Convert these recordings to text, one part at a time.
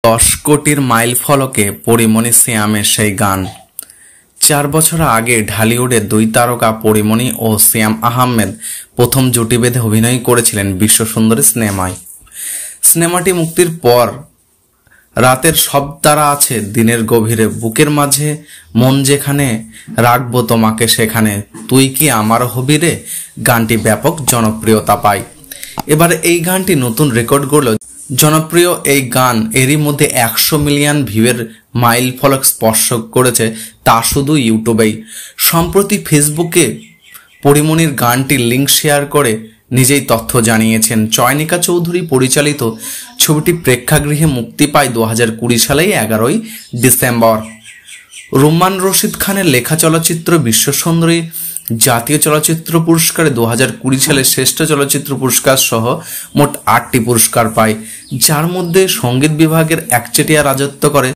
10 কোটির মাইল ফলকে পরিমণি সিয়ামের সেই গান। 4 বছর আগে ঢালিউডের 2 তারকা পরিমণি ও সিয়াম আহমেদ প্রথম জুটি বেঁধে অভিনয় করেছিলেন বিশ্বসুন্দরী সিনেমায়। সিনেমাটি মুক্তির পর রাতের সব তারা আছে দিনের গভীরে, বুকের মাঝে মন যেখানে, রাখবো তোমাকে সেখানে, তুই কি আমার হবি রে গানটি ব্যাপক জনপ্রিয়তা পায়। এবার এই গানটি নতুন রেকর্ড গড়ল। জনপ্রিয় এই গান এরই মধ্যে 100 মিলিয়ন ভিউয়ের মাইল ফলক স্পর্শ করেছে, তা শুধু ইউটিউবেই। সম্প্রতি ফেসবুকে পরিমণির গানটির লিঙ্ক শেয়ার করে নিজেই তথ্য জানিয়েছেন। চয়নিকা চৌধুরী পরিচালিত ছবিটি প্রেক্ষাগৃহে মুক্তি পায় 2020 সালের 11 ডিসেম্বর। রুম্মান রশিদ খানের লেখা চলচ্চিত্র বিশ্বসুন্দরী জাতীয় চলচ্চিত্র পুরস্কারে 2020 সালে শ্রেষ্ঠ চলচ্চিত্র পুরস্কার সহ মোট 8টি পুরস্কার পায়, যার মধ্যে সঙ্গীত বিভাগের একচেটিয়া রাজত্ব করে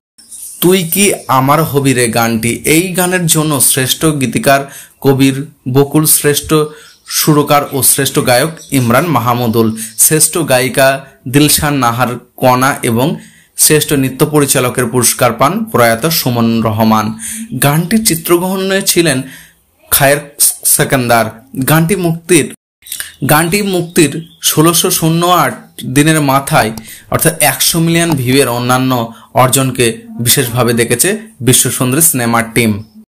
তুই কি আমার হবি রে গানটি। এই গানের জন্য শ্রেষ্ঠ গীতিকার কবির বকুল, শ্রেষ্ঠ সুরকার ও শ্রেষ্ঠ গায়ক ইমরান মাহমুদুল, শ্রেষ্ঠ গায়িকা দিলশান নাহার কণা এবং শ্রেষ্ঠ নৃত্য পরিচালকের পুরস্কার পান প্রয়াত সুমন রহমান। গানটির চিত্রগ্রহণে ছিলেন খায়ের সেকেন্দার। গানটি মুক্তির 1608 দিনের মাথায় অর্থাৎ 100 মিলিয়ন ভিউয়ের অন্যান্য অর্জনকে বিশেষভাবে দেখেছে বিশ্বসুন্দরী সিনেমার টিম।